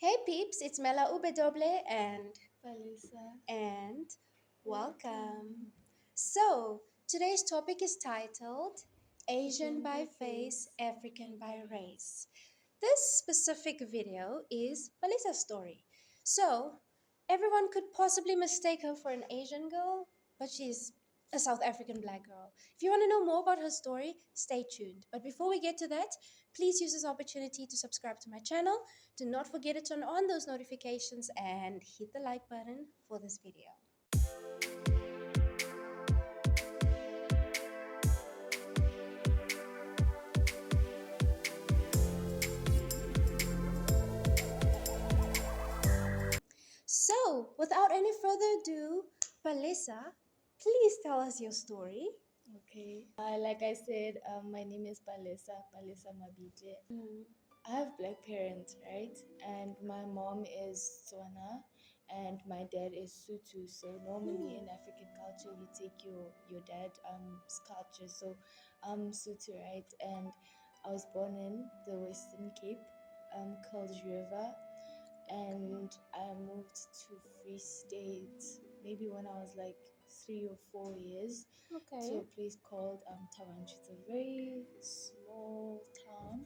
Hey peeps, it's Mella Ubedoble Palesa. and welcome. Welcome. So, today's topic is titled Asian Asian by by face, face, African African by by race. race. This specific video is Palesa's story. So, everyone could possibly mistake her for an Asian girl, but she's a South African black girl. If you want to know more about her story, stay tuned. But before we get to that, please use this opportunity to subscribe to my channel. Do not forget to turn on those notifications and hit the like button for this video. So, without any further ado, Palesa, please tell us your story. Okay. Like I said, my name is Palesa Mabite. I have black parents, right? And my mom is Tswana and my dad is Sutu. So normally in African culture, you take your dad culture. So I'm Sutu, right? And I was born in the Western Cape, Kuils River, and I moved to Free State maybe when I was like 3 or 4 years to a Okay. place called Tavanch. It's a very small town,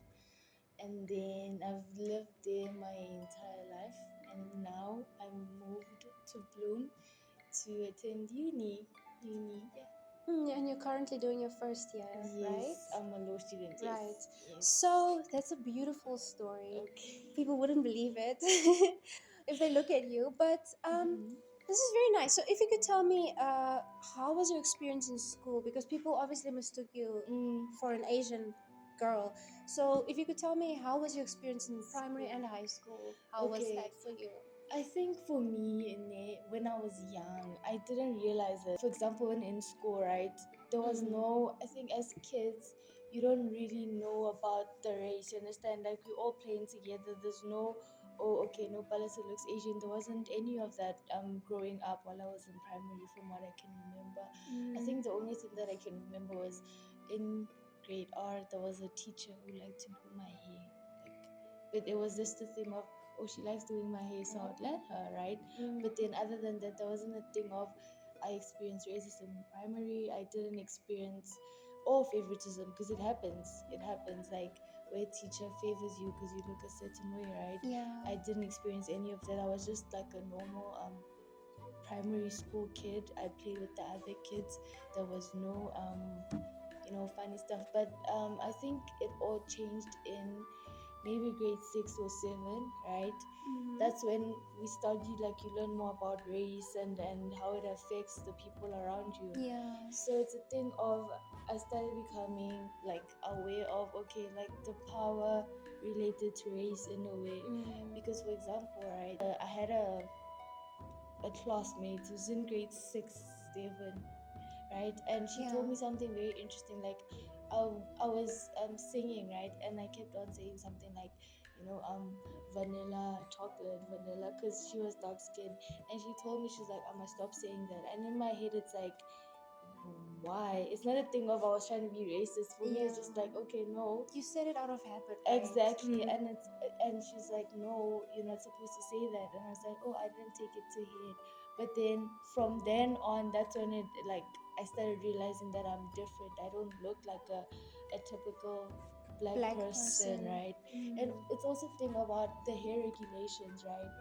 and then I've lived there my entire life, and now I'm moved to Bloem to attend uni. Yeah. And you're currently doing your first year, right? Yes, I'm a law student. Right. Yes, yes. So that's a beautiful story. Okay. People wouldn't believe it if they look at you, but Mhm. this is very nice. So if you could tell me, how was your experience in school? Because people obviously mistook you Mm, for an Asian girl. So if you could tell me, how was your experience in primary school. and high school? How was Okay. that for you? I think for me, when I was young, I didn't realize it. For example, when in school, right, there was no, I think as kids, you don't really know about the race. You understand? Like, we're all playing together. There's no, oh, okay, no, Palesa looks Asian. There wasn't any of that growing up while I was in primary, from what I can remember. I Mm. think the only thing that I can remember was in grade R, there was a teacher who liked to do my hair. Like, but it was just the thing of, oh, she likes doing my hair, so I'd let her, right? Mm. But then, other than that, there wasn't a thing of, I experienced racism in primary. I didn't experience all favoritism, because it happens. It happens, like, where a teacher favors you because you look a certain way, right? Yeah. I didn't experience any of that. I was just like a normal primary school kid. I played with the other kids. There was no funny stuff. But I think it all changed in maybe grade 6 or 7, right? That's when we studied, like, you learn more about race and how it affects the people around you. Yeah. So it's a thing of, I started becoming like aware of, okay, like the power related to race in a way. Because, for example, right, I had a classmate who's in grade 6, 7, right? And she told Yeah. me something very interesting. Like, I was singing, right, and I kept on saying something like, vanilla, chocolate, vanilla, because she was dark skinned. And she told me, she's like, I must stop saying that. And in my head, it's like, why? It's not a thing of I was trying to be racist. For me, it's just like, okay, no. You said it out of habit, right? Exactly. And she's like, no, you're not supposed to say that. And I was like, oh, I didn't take it to head. But then from then on, that's when it, like, I started realizing that I'm different. I don't look like a typical black Black person, person. right? And it's also the thing about the hair regulations, right?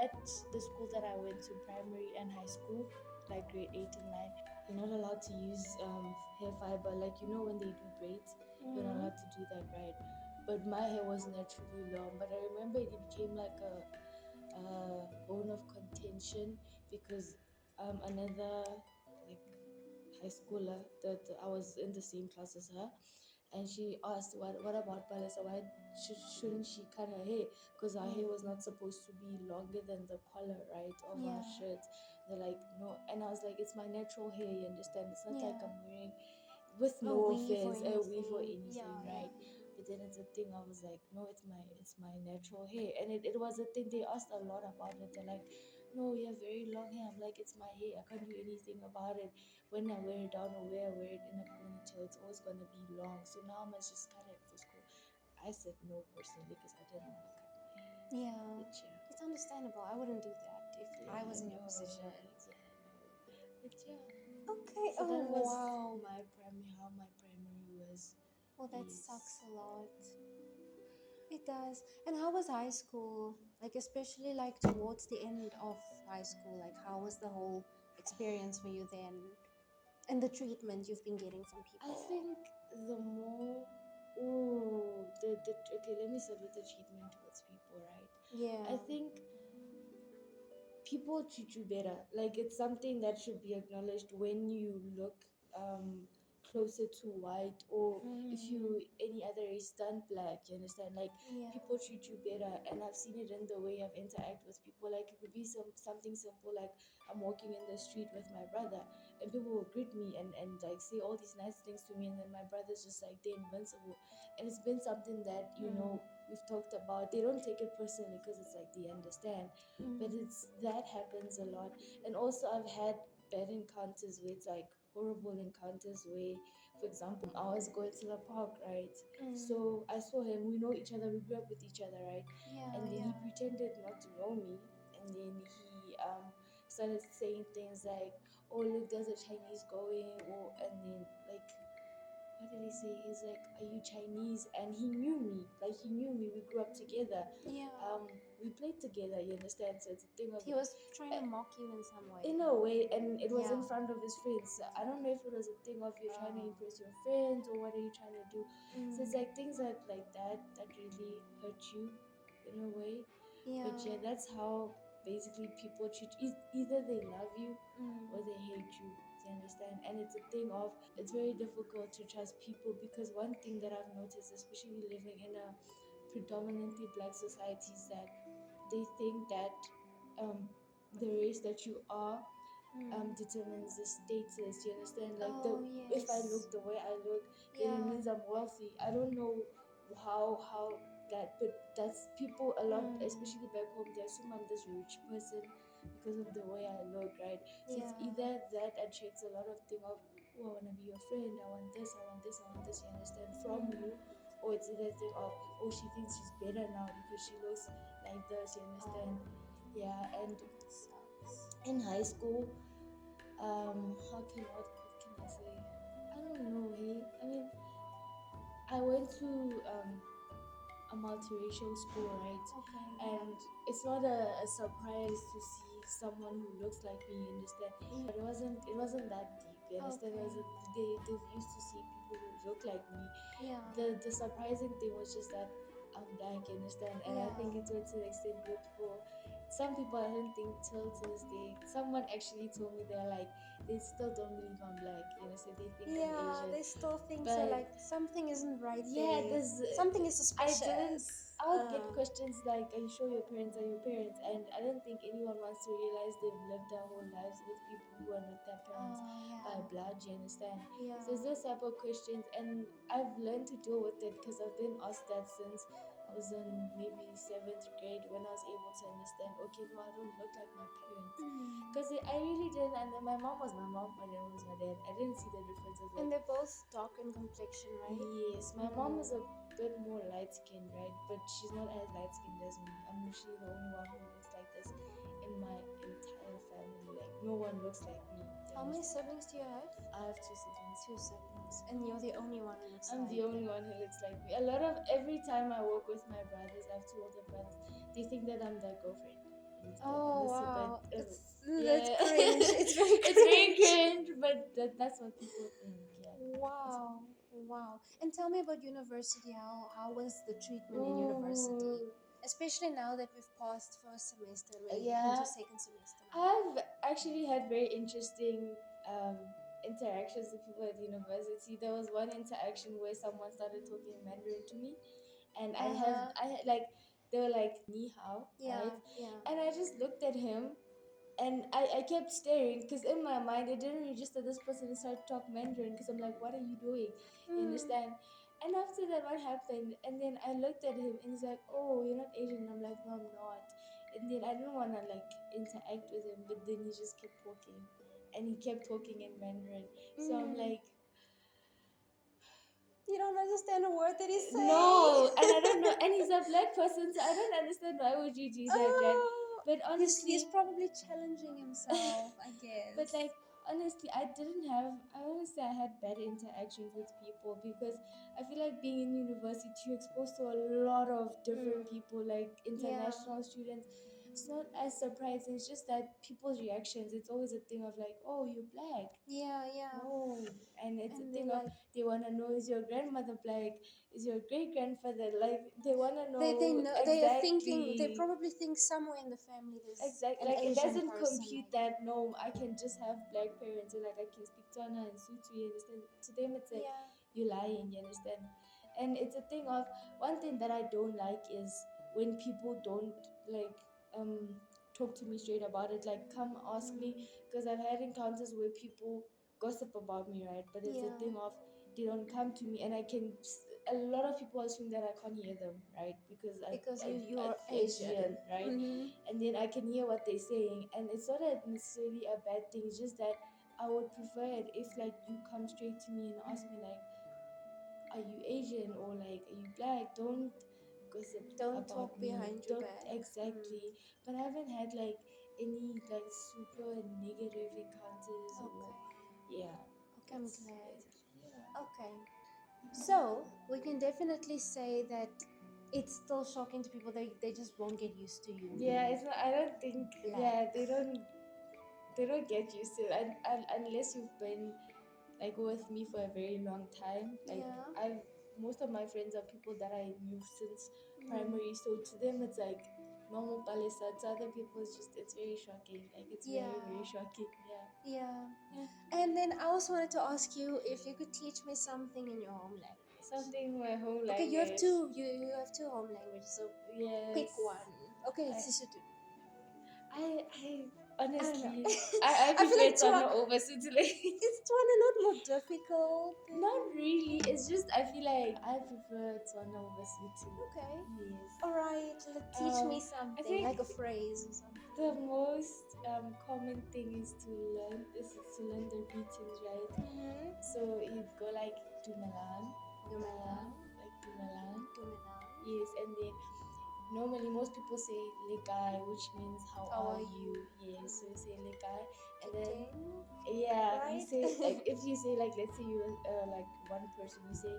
At the school that I went to, primary and high school, like grade 8 and 9, you're not allowed to use hair fiber. Like, when they do braids, you're not allowed to do that, right? But my hair was naturally long. But I remember it became like a bone of contention, because another, like, high schooler that I was in the same class as her, and she asked, what about Palesa? Why shouldn't she cut her hair? Because her hair was not supposed to be longer than the collar, right, of her Yeah. shirt. They're like, no. And I was like, it's my natural hair, you understand? It's not like Yeah. I'm wearing, with A no weave or offense, a weave or anything. anything, Yeah. right? But then it's a thing, I was like, no, it's my natural hair. And it was a thing, they asked a lot about it. They're like, no, you have very long hair. I'm like, it's my hair, I can't do anything about it. When I wear it down, or where I wear it in a ponytail, it's always gonna be long. So now I must just cut it for school. I said no, personally, because I didn't want to cut my hair. Yeah. But yeah. It's understandable. I wouldn't do that if I Yeah, was in your no, position. yeah, no. But yeah. Okay. So Oh, that was wow. how my primary was. Well, that sucks Yes. a lot. It does. And how was high school? Like, especially like towards the end of high school, like, how was the whole experience for you then? And the treatment you've been getting from I people? think the more the okay, let me start with the treatment towards people, right? Yeah. I think people treat you better. Like it's something that should be acknowledged when you look closer to white, or if Mm. you any other race than black, you understand? Like Yeah. people treat you better, and I've seen it in the way I've interact with people. Like it could be something simple, like I'm walking in the street with my brother, and people will greet me and like say all these nice things to me, and then my brother's just like they're invincible. And it's been something that Mm. we've talked about. They don't take it personally because it's like they understand, but Mm. it's that happens a lot. And also I've had bad encounters where it's like horrible encounters where, for example, I was going to the park, right? Mm. So I saw him, we know each other, we grew up with each other, right? Yeah, And then yeah. he pretended not to know me, and then he started saying things like, oh look, there's a Chinese going, or and then like what did he say? He's like, "Are you Chinese?" And he knew me. Like he knew me. We grew up together. Yeah. We played together. You understand? So it's a thing of He was trying to eh, mock you in some way. in a way, and it was Yeah. in front of his friends. I don't know if it was a thing of you're trying to Oh. impress your friends or what are you trying to do. So it's Mm. like things like that that really hurt you in a way. Yeah. But yeah, that's how basically people treat you. Either they love you or Mm. they hate you. You understand? And it's a thing of it's very difficult to trust people, because one thing that I've noticed, especially living in a predominantly black society, is that they think that um, the race that you are Mm. determines the status. You understand? Like the Oh, if I yes. look the way I look, then it Yeah. means I'm wealthy. I don't know how that, but that's people a lot, Mm. especially back home. They assume I'm this rich person because of the way I look, right? So it's Yeah. either that attracts a lot of thing of, oh, I want to be your friend. I want this. I want this. I want this. You understand from Mm. you, or it's either thing of, oh, she thinks she's better now because she looks like this. You Oh, understand? Yeah, and that sucks. in high school, what can I say? I don't know. Hey, I mean, I went to a multiracial school, right? Okay, And yeah. it's not a surprise to see someone who looks like me, you understand? Mm. But it wasn't that deep, you understand? It Okay. was they used to see people who look like me. Yeah. The surprising thing was just that I'm black, you understand? And I think Yeah. it went to the extent where some people, I don't think till to this day, someone actually told me they're like, they still don't believe I'm black, you understand? They think I'm Yeah, Asian. they still think so, But like something isn't right yeah, there. there's Something is I didn't. suspicious. I would get questions like, "Are you sure your parents are your parents?" And I don't think anyone wants to realize they've lived their whole lives with people who are not their parents Oh, by yeah. blood. You understand? Yeah. So it's those type of questions, and I've learned to deal with it because I've been asked that since I was in maybe seventh grade, when I was able to understand. Okay, no, I don't look like my parents, Mm. because I really didn't. And then my mom was my mom, my dad was my dad. I didn't see the differences. And Like, they're both dark in complexion, right? yes, my mom is a bit more light skinned, right? But she's not as light skinned as me. I'm usually the only one who looks like this in my entire family. Like, no one looks like me. You How many understand? siblings do you have? I have two siblings. Two siblings. And you're the only one who looks I'm like. the only one who looks like me. A lot of every time I work with my brothers, I have two older brothers, they think that I'm their girlfriend. You understand? And Oh, this is a bit, wow. That's yeah. cringe. It's very It's very cringe. cringe, but that's what people think. Yeah. That's what Wow. Wow. And tell me about university. How was the treatment in university? Ooh. Especially now that we've passed first semester and we're into Yeah, second semester now. I've actually had very interesting interactions with people at university. There was one interaction where someone started talking Mandarin to me, and Uh-huh. like, they were like ni hao, Yeah, right? yeah. And I just looked at him, and I kept staring, because in my mind it didn't register this person and started talk Mandarin, because I'm like, what are you doing? You Mm. understand? And after that, what happened? And then I looked at him, and he's like, oh, you're not Asian. And I'm like, no, I'm not. And then I didn't want to like interact with him, but then he just kept talking, and he kept talking in Mandarin. So I'm Mm. like, You don't understand a word that he's saying. No, and I don't know, and he's a black person, so I don't understand why would you do that, right? Oh, But he's honestly, probably challenging himself, I but guess. like honestly, I want to say I had bad interactions with people because I feel like being in university, you're exposed to a lot of different people, like Yeah. international students. It's not as surprising. It's just that people's reactions. It's always a thing of like, oh, you're black. Yeah, yeah. Oh, and it's a And thing they're of like, they want to know, is your grandmother black? Is your great grandfather, like they want to they know know, they are thinking, they exactly. probably think somewhere in the family there's Exactly, an like it Asian doesn't person compute like that no, I can just have black parents, or like I can speak Tswana and Sutu, you understand? To them, it's like yeah. you're lying, you understand? And it's a thing of one thing that I don't like is when people don't like talk to me straight about it, like come ask me, because I've had encounters where people gossip about me, right? But it's a Yeah. thing of they don't come to me, and I can. A lot of people assume that I can't hear them, right? Because Because I'm you're Asian, Asian. right? Mm-hmm. And then I can hear what they're saying, and it's not necessarily a bad thing. It's just that I would prefer it if like you come straight to me and ask me like, are you Asian or like are you black? Don't gossip Don't about talk me. behind your Don't back. exactly. But I haven't had like any like super negative encounters or Okay. yeah. Okay, I'm That's glad. it. Yeah. Okay. So we can definitely say that it's still shocking to people. They just won't get used to you Yeah, being it's not. I don't think. black. Yeah, they don't. They don't get used to it, and unless you've been like with me for a very long time. Like Yeah. I've most of my friends are people that I knew since Mm. primary, so to them it's like normal Palesa. To other people it's very shocking. Like it's Yeah. very shocking. Yeah. Yeah. And then I also wanted to ask you if you could teach me something in your home language. Something my home Okay, you have language. two. You have two home languages, so pick Yes. one. Okay, I Sisutu. I I don't know. honestly I I feel prefer like Tswana over Switzerland. is Tswana not more difficult? Not really. It's just I feel like I prefer Tswana over Switzerland. Okay. Yes. All right. Teach me I something, think like a phrase or something. the most common thing is to learn the greetings, right? Mm-hmm. So you'd go like Dumelang, Dumelang. like Dumelang. Dumelang. Yes, and then normally most people say Lekai, which means how How are are you? you? Yes, so you say Lekai, and then Kidding, yeah, you right? say like if you say like let's say you like one person, you say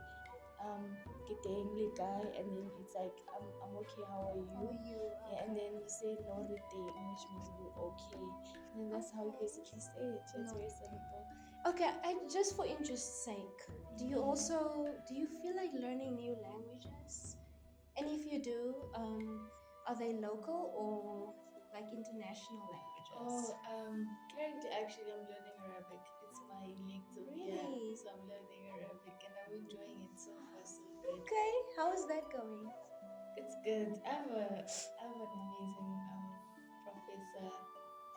Kiteng Lekai, and then it's like I'm okay, how are How you? are you? Yeah, and Okay. then you say no Teng, which means we're okay. And then that's how you Okay. basically say it. It's No. very simple. Okay, just for interest's sake, do you feel like learning new languages? And if you do, are they local or like international languages? Oh, currently actually I'm learning Arabic. It's my elect of year, Really? so I'm learning Arabic and I'm enjoying it so far, so good. Okay, how is that going? It's good. I have an amazing professor.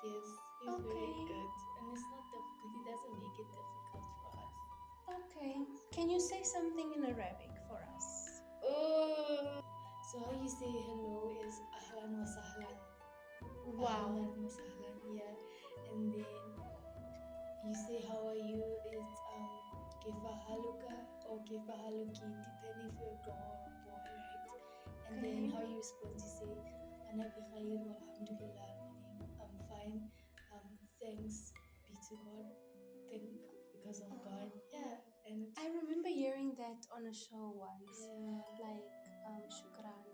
Yes, he's very Okay, good, and it's not difficult. He doesn't make it difficult for us. okay. Can you say something in Arabic for us? Oh, so how you say hello is ahlan wa sahlan. Wow. Ahlan wa sahlan, yeah. And then you say how are you is kifa haluka or kifa haluki, depending if you're a girl or a boy, right? And then Okay. how you respond, you say ana bi khair walhamdulillah, meaning I'm fine. Thanks be to God. Thank because of God. Yeah. And I remember hearing that on a show once, yeah. like shukran.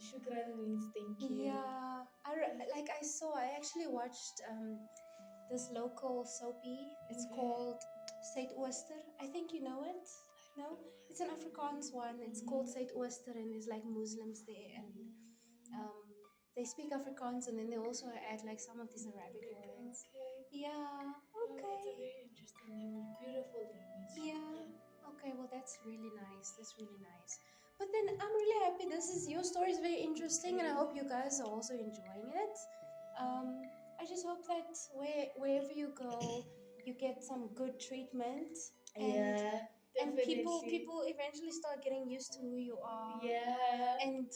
Shukran means thank you. Yeah, I actually watched this local soapy. It's Okay. called Saint Ooster. I think you know it. No, it's an Afrikaans one. It's called Saint Ooster, and there's like Muslims there, and um, they speak Afrikaans, and then they also add like some of these Arabic words. Okay. Yeah. Oh, Okay. that's a very interesting language. Beautiful language. Yeah. Okay. Well, that's really nice. That's really nice. But then I'm really happy. Your story is very interesting, and I hope you guys are also enjoying it. I just hope that wherever you go, you get some good treatment, and Yeah, and people definitely. people eventually start getting used to who you are, Yeah. and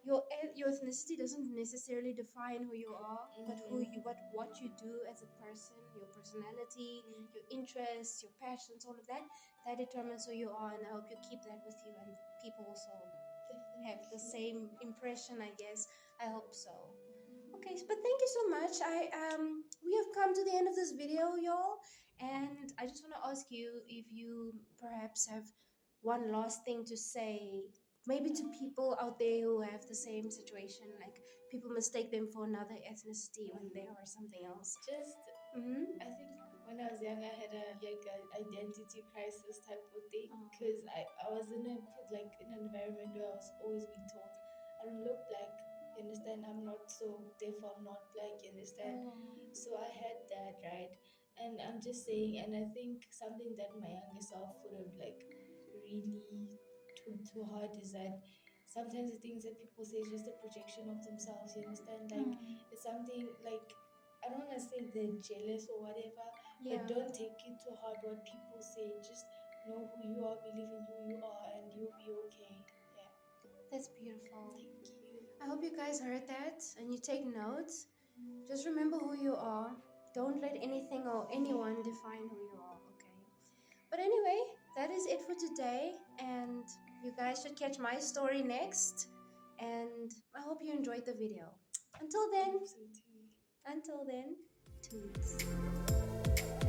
your ethnicity doesn't necessarily define who you are, but who you what you do as a person, your personality, your interests, your passions, all of that determines who you are. And I hope you keep that with you, and people also have the same impression, I guess. I hope so. Okay, but thank you so much. We have come to the end of this video, y'all, and I just want to ask you if you perhaps have one last thing to say, maybe to people out there who have the same situation, like people mistake them for another ethnicity when they are something else. Just, Mm-hmm. I think when I was young, I had a like a identity crisis type of thing because I was in a like in an environment where I was always being told I don't look black. You understand? I'm not, so therefore I'm not black. You understand? Oh. So I had that, right, and I'm just saying, and I think something that my younger self would have like really took to heart is that sometimes the things that people say is just a projection of themselves. You understand? Like it's something like, I don't want to say they're jealous or whatever, Yeah, but don't take it to heart what people say. Just know who you are, believe in who you are, and you'll be okay. Yeah. that's beautiful. Thank you. I hope you guys heard that and you take notes. Just remember who you are. Don't let anything or anyone define who you are, okay? But anyway, that is it for today. And you guys should catch my story next. And I hope you enjoyed the video. Until then, Hope so too. until then, toodles.